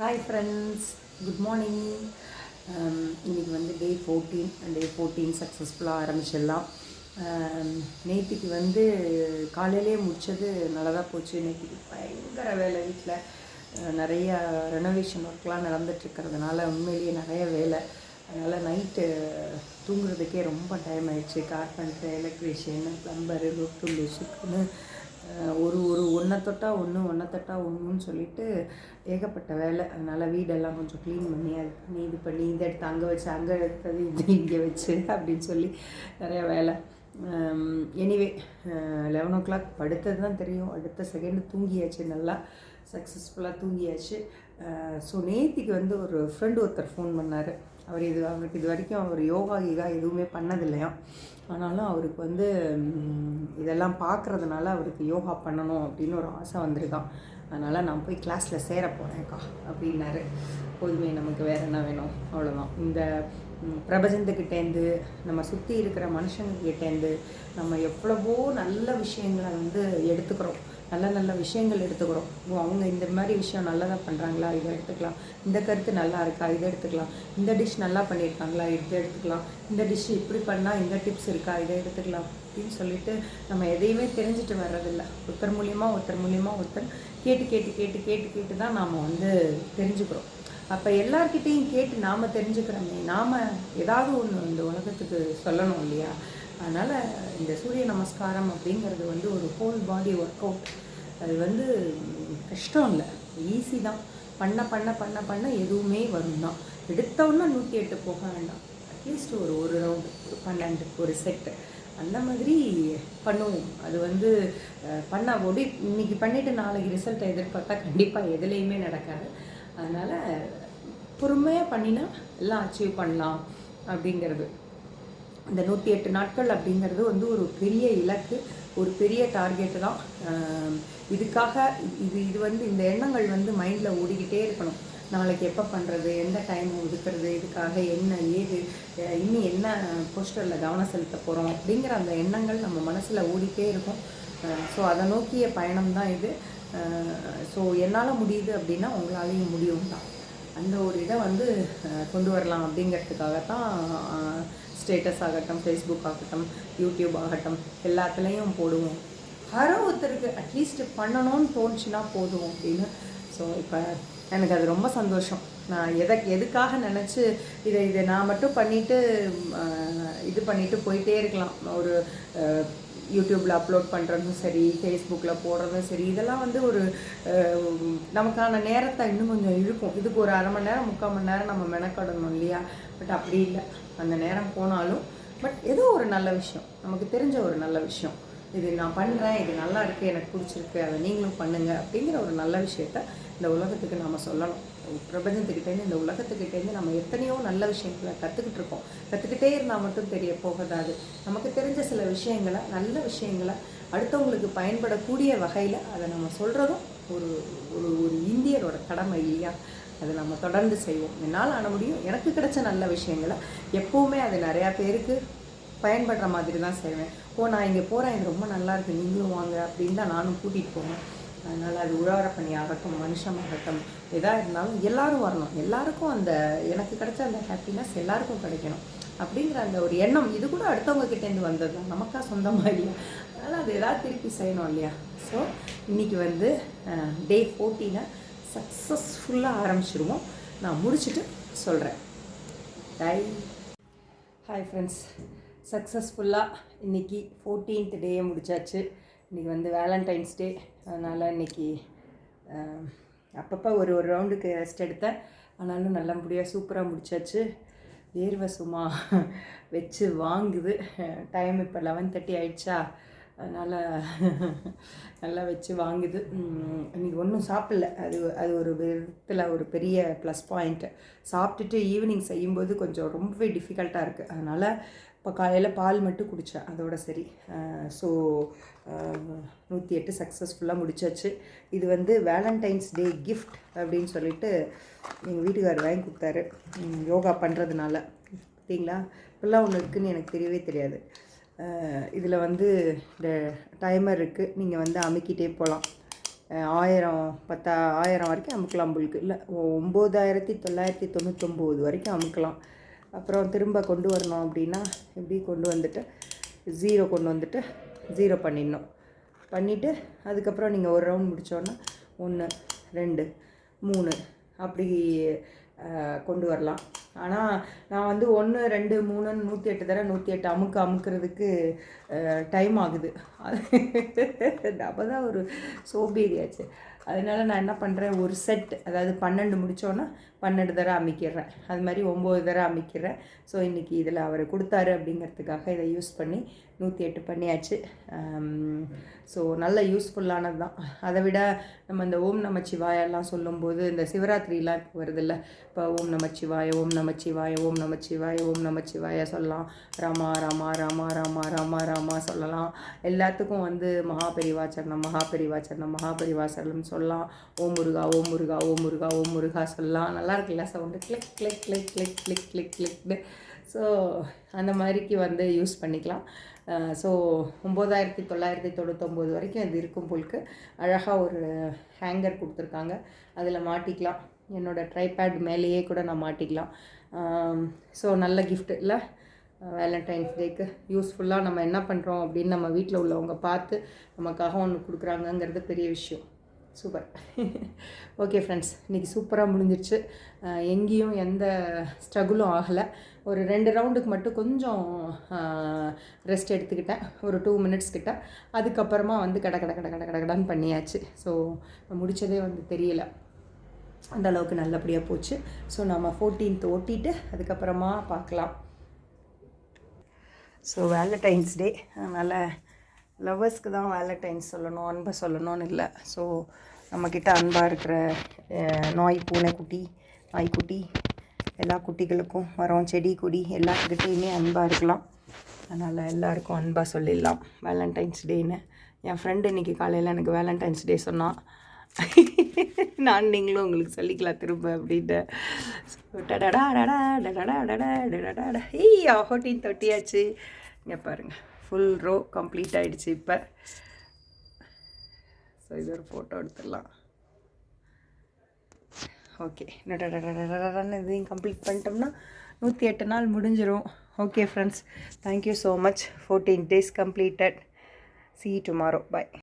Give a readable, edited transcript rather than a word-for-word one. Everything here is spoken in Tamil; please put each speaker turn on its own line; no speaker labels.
Hi friends, good morning. இன்றைக்கி வந்து டே 14 சக்ஸஸ்ஃபுல்லாக ஆரம்பிச்சிடலாம். நேற்றுக்கு வந்து காலையிலே முடித்தது நல்லா தான் போச்சு. நேற்றுக்கு பயங்கர வேலை வீட்டில் நிறைய ரெனோவேஷன் ஒர்க்லாம் நடந்துகிட்ருக்கிறதுனால உண்மையிலேயே நிறைய வேலை. அதனால் நைட்டு தூங்குறதுக்கே ரொம்ப டைம் ஆகிடுச்சு. கார்பெண்டர், எலக்ட்ரீஷியனு, ப்ளம்பரு, லொட்டு லொசுக்குன்னு ஒரு ஒன்றை தொட்டால் ஒன்றுன்னு சொல்லிட்டு ஏகப்பட்ட வேலை. அதனால் வீடெல்லாம் கொஞ்சம் க்ளீன் பண்ணி இது பண்ணி இதை எடுத்து அங்கே வச்சு, அங்கே எடுத்தது இது இங்கே வச்சு அப்படின்னு சொல்லி நிறைய வேலை. எனிவே 11 o'clock படுத்தது தான் தெரியும். அடுத்த செகண்டு தூங்கியாச்சு, நல்லா சக்ஸஸ்ஃபுல்லாக தூங்கியாச்சு. ஸோ நேற்றுக்கு வந்து ஒரு ஃப்ரெண்டு ஒருத்தர் ஃபோன் பண்ணார். அவருக்கு இது வரைக்கும் அவர் யோகா எதுவுமே பண்ணதில்லையாம். ஆனாலும் அவருக்கு வந்து இதெல்லாம் பார்க்குறதுனால அவருக்கு யோகா பண்ணணும் அப்படின்னு ஒரு ஆசை வந்திருக்கான். அதனால் நான் போய் கிளாஸில் சேர போகிறேன்க்கா அப்படின்னாரு. போதுமே, நமக்கு வேறு என்ன வேணும், அவ்வளோதான். இந்த பிரபஞ்சத்துக்கிட்டேருந்து, நம்ம சுற்றி இருக்கிற மனுஷங்கக்கிட்டேருந்து நம்ம எவ்வளவோ நல்ல விஷயங்களை வந்து எடுத்துக்கிறோம். நல்ல விஷயங்கள் எடுத்துக்கிறோம். அவங்க இந்த மாதிரி விஷயம் நல்லதாக பண்ணுறாங்களா, இதை எடுத்துக்கலாம். இந்த கருத்து நல்லா இருக்கா, இதை எடுத்துக்கலாம். இந்த டிஷ் நல்லா பண்ணியிருக்காங்களா, இதை எடுத்துக்கலாம். இந்த டிஷ் இப்படி பண்ணால் இந்த டிப்ஸ் இருக்கா, இதை எடுத்துக்கலாம் அப்படின்னு சொல்லிட்டு நம்ம எதையுமே தெரிஞ்சுட்டு வர்றதில்லை. ஒருத்தர் மூலியமாக ஒருத்தர் கேட்டு தான் நாம் வந்து தெரிஞ்சுக்கிறோம். அப்போ எல்லார்கிட்டையும் கேட்டு நாம் தெரிஞ்சுக்கிறோமே, நாம் ஏதாவது ஒன்று இந்த உலகத்துக்கு சொல்லணும் இல்லையா? அதனால் இந்த சூரிய நமஸ்காரம் அப்படிங்கிறது வந்து ஒரு ஹோல் பாடி ஒர்க் அவுட். அது வந்து கஷ்டம் இல்லை, ஈஸி தான். பண்ண எதுவுமே வரும் தான். எடுத்தோன்னா 108 போக வேண்டாம். அட்லீஸ்ட் ஒரு ரவுண்டு, ஒரு 12, ஒரு செட்டு அந்த மாதிரி பண்ணுவோம். அது வந்து இன்றைக்கி பண்ணிவிட்டு நாளைக்கு ரிசல்ட்டை எதிர்பார்த்தா கண்டிப்பாக எதுலேயுமே நடக்காது. அதனால் பொறுமையாக பண்ணினா எல்லாம் அச்சீவ் பண்ணலாம் அப்படிங்கிறது. இந்த 108 நாட்கள் அப்படிங்கிறது வந்து ஒரு பெரிய இலக்கு, ஒரு பெரிய டார்கெட்டு தான். இதுக்காக இது வந்து இந்த எண்ணங்கள் வந்து மைண்டில் ஓடிக்கிட்டே இருக்கணும். நாளைக்கு எப்போ பண்ணுறது, எந்த டைம் ஒதுக்குறது, இதுக்காக என்ன ஏது, இன்னும் என்ன போஸ்டரில் கவனம் செலுத்த போகிறோம் அப்படிங்கிற அந்த எண்ணங்கள் நம்ம மனசில் ஓடிக்கிட்டே இருக்கும். ஸோ அதை நோக்கிய பயணம் தான் இது. ஸோ என்னால் முடியுது அப்படின்னா உங்களாலேயும் முடியும் தான். அந்த ஒரு இதை வந்து கொண்டு வரலாம் அப்படிங்கிறதுக்காகத்தான் ஸ்டேட்டஸ் ஆகட்டும், ஃபேஸ்புக் ஆகட்டும், யூடியூப் ஆகட்டும், எல்லாத்துலேயும் போடுவோம். யாரோ ஒருத்தருக்கு அட்லீஸ்ட் பண்ணணும்னு தோணுச்சுன்னா போதும் அப்படின்னு. ஸோ இப்போ எனக்கு அது ரொம்ப சந்தோஷம். நான் எதுக்காக நினச்சி இதை நான் மட்டும் பண்ணிவிட்டு இது பண்ணிவிட்டு போயிட்டே இருக்கலாம். ஒரு யூடியூப்பில் அப்லோட் பண்ணுறதும் சரி, ஃபேஸ்புக்கில் போடுறதும் சரி, இதெல்லாம் வந்து ஒரு நமக்கான நேரத்தை இன்னும் கொஞ்சம் இழுக்கும். இதுக்கு ஒரு அரை மணி நேரம் 3/4 மணி நேரம் நம்ம மெனக்கடணும் இல்லையா? பட் அப்படி இல்லை, அந்த நேரம் போனாலும் பட் ஏதோ ஒரு நல்ல விஷயம், நமக்கு தெரிஞ்ச ஒரு நல்ல விஷயம், இது நான் பண்ணுறேன், இது நல்லா இருக்குது, எனக்கு பிடிச்சிருக்கு, அதை நீங்களும் பண்ணுங்கள் அப்படிங்கிற ஒரு நல்ல விஷயத்த இந்த உலகத்துக்கு நாம் சொல்லணும். பிரபஞ்சத்துக்கிட்டேருந்து, இந்த உலகத்துக்கிட்டேருந்து நம்ம எத்தனையோ நல்ல விஷயங்களை கற்றுக்கிட்டே இருந்தால் மட்டும் போகாது. நமக்கு தெரிஞ்ச சில விஷயங்களை, நல்ல விஷயங்களை அடுத்தவங்களுக்கு பயன்படக்கூடிய வகையில் அதை நம்ம சொல்கிறதும் ஒரு ஒரு ஒரு இந்தியரோட கடமை இல்லையா? அதை நம்ம தொடர்ந்து செய்வோம். என்னால் ஆன முடியும். எனக்கு கிடைச்ச நல்ல விஷயங்களை எப்போவுமே அது நிறையா பேருக்கு பயன்படுற மாதிரி தான் செய்வேன். நான் இங்கே போகிறேன், இது ரொம்ப நல்லா இருக்குது, நீங்களும் வாங்க அப்படின்னு தான் நானும் கூட்டிகிட்டு போவேன். அதனால் அது உழவர பணி ஆகட்டும், மனுஷமாகட்டும், எதாக இருந்தாலும் எல்லோரும் வரணும். எல்லாருக்கும் அந்த எனக்கு கிடைச்ச அந்த ஹாப்பினஸ் எல்லாருக்கும் கிடைக்கணும் அப்படிங்கிற அந்த ஒரு எண்ணம், இது கூட அடுத்தவங்க கிட்டேருந்து வந்தது தான், நமக்கா சொந்தமாக இல்லையா? அதனால் அது எதாவது திருப்பி செய்யணும் இல்லையா? ஸோ இன்றைக்கி வந்து டே 14 சக்ஸஸ்ஃபுல்லாக ஆரம்பிச்சிருவோம். நான் முடிச்சுட்டு சொல்கிறேன். ஹாய் ஃப்ரெண்ட்ஸ், சக்ஸஸ்ஃபுல்லாக இன்றைக்கி 14th டேயை முடித்தாச்சு. இன்றைக்கி வந்து வேலண்டைன்ஸ் டே. அதனால் இன்றைக்கி அப்பப்போ ஒரு ரவுண்டுக்கு ரெஸ்ட் எடுத்தேன். ஆனாலும் நல்லபடியாக சூப்பராக முடித்தாச்சு. வேர்வை சும்மா வச்சு வாங்குது. டைம் இப்போ 11:30 ஆயிடுச்சா, அதனால் நல்லா வச்சு வாங்குது. இன்றைக்கி ஒன்றும் சாப்பிடல. அது ஒரு விதத்தில் ஒரு பெரிய ப்ளஸ் பாயிண்ட்டு. சாப்பிட்டுட்டு ஈவினிங் செய்யும்போது கொஞ்சம் ரொம்பவே டிஃபிகல்ட்டாக இருக்குது. அதனால் இப்போ காலையில் பால் மட்டும் குடித்தேன், அதோட சரி. ஸோ 108 சக்ஸஸ்ஃபுல்லாக முடிச்சாச்சு. இது வந்து வேலண்டைன்ஸ் டே கிஃப்ட் அப்படின்னு சொல்லிட்டு எங்கள் வீட்டுக்காரர் வாங்கி கொடுத்தாரு, யோகா பண்ணுறதுனால. பார்த்தீங்களா, இப்போல்லாம் ஒன்று இருக்குதுன்னு எனக்கு தெரியவே தெரியாது. இதில் வந்து இந்த டைமர் இருக்குது, நீங்கள் வந்து அமுக்கிட்டே போகலாம். 1000 10,000 வரைக்கும் அமுக்கலாம் புல்க்கு. இல்லை 9999 வரைக்கும் அமுக்கலாம். அப்புறம் திரும்ப கொண்டு வரணும் அப்படின்னா இப்படி கொண்டு வந்துட்டு 0 கொண்டு வந்துட்டு 0 பண்ணிவிட்டு அதுக்கப்புறம் நீங்கள் ஒரு ரவுண்ட் முடித்தோன்னா 1 2 3 அப்படி கொண்டு வரலாம். ஆனால் நான் வந்து 1 2 3 108 தடவை 108 அமுக்கிறதுக்கு டைம் ஆகுது. அப்போ தான் ஒரு சோம்பேறியாச்சு. அதனால் நான் என்ன பண்ணுறேன், ஒரு செட் அதாவது 12 முடித்தோன்னா 12 தடவை அமைக்கிறேன். அது மாதிரி 9 தடவை அமைக்கிறேன். ஸோ இன்றைக்கி இதில் அவர் கொடுத்தாரு அப்படிங்கிறதுக்காக இதை யூஸ் பண்ணி 108 பண்ணியாச்சு. ஸோ நல்ல யூஸ்ஃபுல்லானது தான். அதை விட நம்ம இந்த ஓம் நமச்சிவாயெல்லாம் சொல்லும்போது இந்த சிவராத்திரிலாம் இப்போ வருதில்ல, இப்போ ஓம் நமச்சிவாய ஓம் நமச்சிவாய ஓம் நமச்சிவாய ஓம் நமச்சிவாய சொல்லலாம். ராமா ராமா ராமா ராமா ராமா ராமா சொல்லலாம். எல்லாத்துக்கும் வந்து மகாபெரிவாச்சரணம் மகாபெரிவாச்சரணம் மகாபெரிவாச்சரணம் சொல்லலாம். ஓம் முருகா ஓம் முருகா ஓம் முருகா ஓம் முருகா சொல்லலாம். நல்லா இருக்குல்ல sound, click click click click click click கிளிக்னு. ஸோ அந்த மாதிரிக்கு வந்து யூஸ் பண்ணிக்கலாம். ஸோ 9999 வரைக்கும் இது இருக்கும் போலுக்கு. அழகாக ஒரு ஹேங்கர் கொடுத்துருக்காங்க, அதில் மாட்டிக்கலாம். என்னோடய ட்ரைபேட் மேலேயே கூட நான் மாட்டிக்கலாம். ஸோ நல்ல கிஃப்ட் இல்லை, வேலண்டைன்ஸ் டேக்கு யூஸ்ஃபுல்லாக நம்ம என்ன பண்ணுறோம் அப்படின்னு நம்ம வீட்டில் உள்ளவங்க பார்த்து நமக்காக ஒன்று கொடுக்குறாங்கங்கிறது பெரிய விஷயம். சூப்பர். ஓகே ஃப்ரெண்ட்ஸ், இன்றைக்கி சூப்பராக முடிஞ்சிருச்சு. எங்கேயும் எந்த ஸ்ட்ரகுளும் ஆகலை. ஒரு 2 ரவுண்டுக்கு மட்டும் கொஞ்சம் ரெஸ்ட் எடுத்துக்கிட்டேன், ஒரு 2 மினிட்ஸ் கிட்ட. அதுக்கப்புறமா வந்து கடன்னு பண்ணியாச்சு. ஸோ முடித்ததே வந்து தெரியலை, அந்த அளவுக்கு நல்லபடியாக போச்சு. ஸோ நம்ம 14th ஒட்டிட்டு அதுக்கப்புறமா பார்க்கலாம். ஸோ வேலண்டைன்ஸ் டே, அதனால் லவ்வர்ஸ்க்கு தான் வேலண்டைன்ஸ் சொல்லணும், அன்பை சொல்லணும்னு இல்லை. ஸோ நம்மக்கிட்ட அன்பாக இருக்கிற பூனைக்குட்டி நாய்க்குட்டி எல்லா குட்டிகளுக்கும் மரம் செடி கொடி எல்லாத்துக்கிட்டேயுமே அன்பாக இருக்கலாம். அதனால் எல்லாருக்கும் அன்பாக சொல்லிடலாம் வேலண்டைன்ஸ் டேன்னு. என் ஃப்ரெண்டு இன்றைக்கி காலையில் எனக்கு வேலண்டைன்ஸ் டே சொன்னான். நான் நீங்களும் உங்களுக்கு சொல்லிக்கலாம் திரும்ப அப்படின்ட்டு. டடடா டடா டடடா டடா டடடா. ஏய் 14 தொட்டியாச்சு. இங்கே பாருங்கள், ஃபுல் ரோ கம்ப்ளீட் ஆகிடுச்சு இப்போ. ஸோ இது ஒரு ஃபோட்டோ எடுத்துடலாம். ஓகே, இதையும் கம்ப்ளீட் பண்ணிட்டோம்னா 108 நாள் முடிஞ்சிடும். Okay friends, thank you so much. 14 days completed. See you tomorrow. Bye.